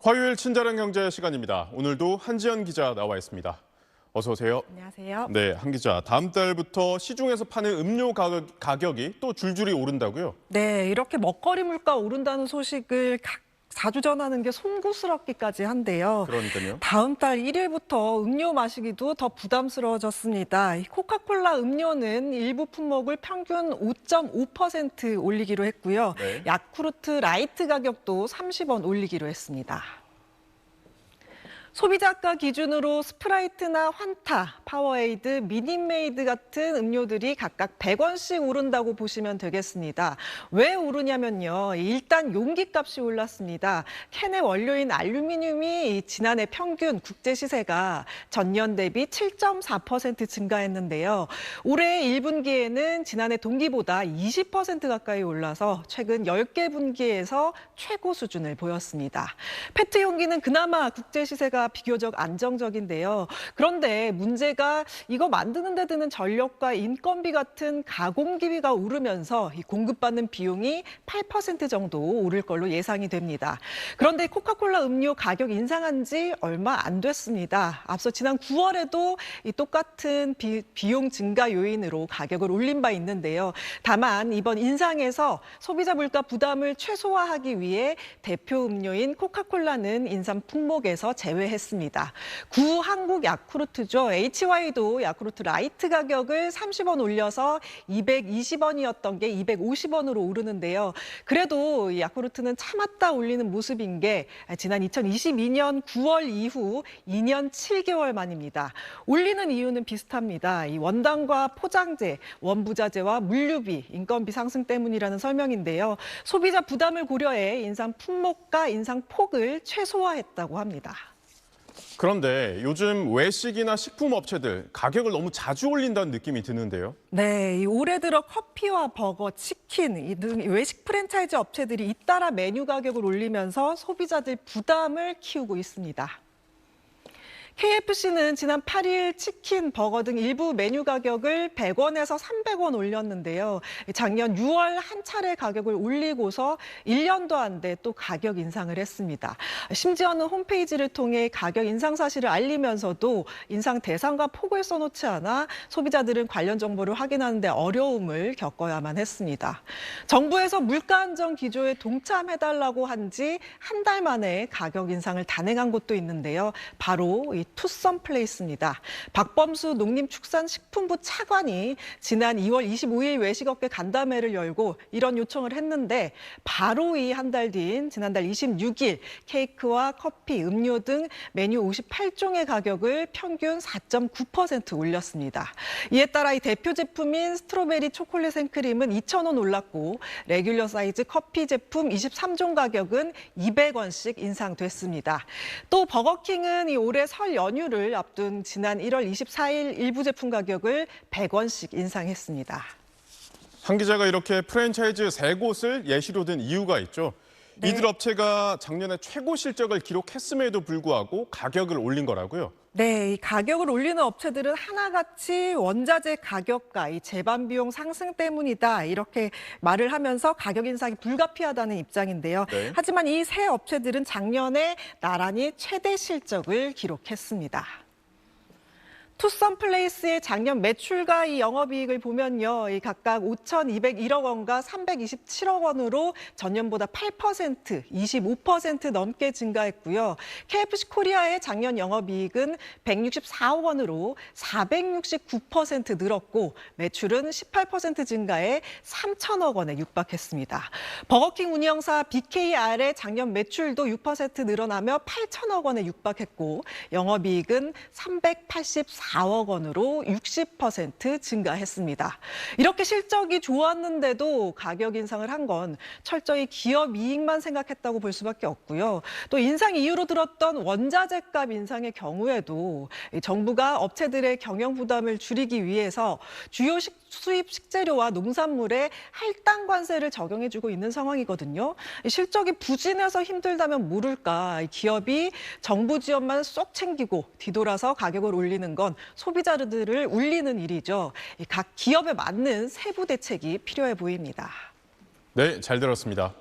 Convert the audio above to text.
화요일 친절한 경제 시간입니다. 오늘도 한지연 기자 나와 있습니다. 어서 오세요. 안녕하세요. 네, 한 기자. 다음 달부터 시중에서 파는 음료 가격이 또 줄줄이 오른다고요? 네, 이렇게 먹거리 물가 오른다는 소식을 자주 전하는 게 송구스럽기까지 한데요. 그러니까요. 다음 달 1일부터 음료 마시기도 더 부담스러워졌습니다. 이 코카콜라 음료는 일부 품목을 평균 5.5% 올리기로 했고요. 네. 야쿠르트 라이트 가격도 30원 올리기로 했습니다. 소비자가 기준으로 스프라이트나 환타, 파워에이드, 미니메이드 같은 음료들이 각각 100원씩 오른다고 보시면 되겠습니다. 왜 오르냐면요. 일단 용기값이 올랐습니다. 캔의 원료인 알루미늄이 지난해 평균 국제 시세가 전년 대비 7.4% 증가했는데요. 올해 1분기에는 지난해 동기보다 20% 가까이 올라서 최근 10개 분기에서 최고 수준을 보였습니다. 페트 용기는 그나마 국제 시세가 비교적 안정적인데요. 그런데 문제가 이거 만드는 데 드는 전력과 인건비 같은 가공기비가 오르면서 공급받는 비용이 8% 정도 오를 걸로 예상이 됩니다. 그런데 코카콜라 음료 가격 인상한 지 얼마 안 됐습니다. 앞서 지난 9월에도 이 똑같은 비용 증가 요인으로 가격을 올린 바 있는데요. 다만 이번 인상에서 소비자 물가 부담을 최소화하기 위해 대표 음료인 코카콜라는 인상 품목에서 제외했습니다. 구 한국 야쿠르트죠. HY도 야쿠르트 라이트 가격을 30원 올려서 220원이었던 게 250원으로 오르는데요. 그래도 야쿠르트는 참았다 올리는 모습인 게 지난 2022년 9월 이후 2년 7개월 만입니다. 올리는 이유는 비슷합니다. 이 원당과 포장재, 원부자재와 물류비, 인건비 상승 때문이라는 설명인데요. 소비자 부담을 고려해 인상 품목과 인상 폭을 최소화했다고 합니다. 그런데 요즘 외식이나 식품 업체들 가격을 너무 자주 올린다는 느낌이 드는데요. 네, 올해 들어 커피와 버거, 치킨 등 외식 프랜차이즈 업체들이 잇따라 메뉴 가격을 올리면서 소비자들 부담을 키우고 있습니다. KFC는 지난 8일 치킨, 버거 등 일부 메뉴 가격을 100원에서 300원 올렸는데요. 작년 6월 한 차례 가격을 올리고서 1년도 안 돼 또 가격 인상을 했습니다. 심지어는 홈페이지를 통해 가격 인상 사실을 알리면서도 인상 대상과 폭을 써놓지 않아 소비자들은 관련 정보를 확인하는 데 어려움을 겪어야만 했습니다. 정부에서 물가 안정 기조에 동참해달라고 한 지 한 달 만에 가격 인상을 단행한 곳도 있는데요. 바로 이 투썸플레이스입니다. 박범수 농림축산식품부 차관이 지난 2월 25일 외식업계 간담회를 열고 이런 요청을 했는데 바로 이 한 달 뒤인 지난달 26일 케이크와 커피, 음료 등 메뉴 58종의 가격을 평균 4.9% 올렸습니다. 이에 따라 이 대표 제품인 스트로베리 초콜릿 생크림은 2,000원 올랐고 레귤러 사이즈 커피 제품 23종 가격은 200원씩 인상됐습니다. 또 버거킹은 이 올해 설 연휴를 앞둔 지난 1월 24일 일부 제품 가격을 100원씩 인상했습니다. 한 기자가 이렇게 프랜차이즈 세 곳을 예시로 든 이유가 있죠. 네. 이들 업체가 작년에 최고 실적을 기록했음에도 불구하고 가격을 올린 거라고요. 네, 이 가격을 올리는 업체들은 하나같이 원자재 가격과 이 제반 비용 상승 때문이다 이렇게 말을 하면서 가격 인상이 불가피하다는 입장인데요. 네. 하지만 이 세 업체들은 작년에 나란히 최대 실적을 기록했습니다. 투썸플레이스의 작년 매출과 이 영업이익을 보면요. 이 각각 5,201억 원과 327억 원으로 전년보다 8%, 25% 넘게 증가했고요. KFC 코리아의 작년 영업이익은 164억 원으로 469% 늘었고 매출은 18% 증가해 3천억 원에 육박했습니다. 버거킹 운영사 BKR의 작년 매출도 6% 늘어나며 8천억 원에 육박했고 영업이익은 384억 원으로 60% 증가했습니다. 이렇게 실적이 좋았는데도 가격 인상을 한 건 철저히 기업 이익만 생각했다고 볼 수밖에 없고요. 또 인상 이유로 들었던 원자재 값 인상의 경우에도 정부가 업체들의 경영 부담을 줄이기 위해서 주요 수입 식재료와 농산물에 할당 관세를 적용해주고 있는 상황이거든요. 실적이 부진해서 힘들다면 모를까 기업이 정부 지원만 쏙 챙기고 뒤돌아서 가격을 올리는 건 소비자들을 울리는 일이죠. 각 기업에 맞는 세부 대책이 필요해 보입니다. 네, 잘 들었습니다.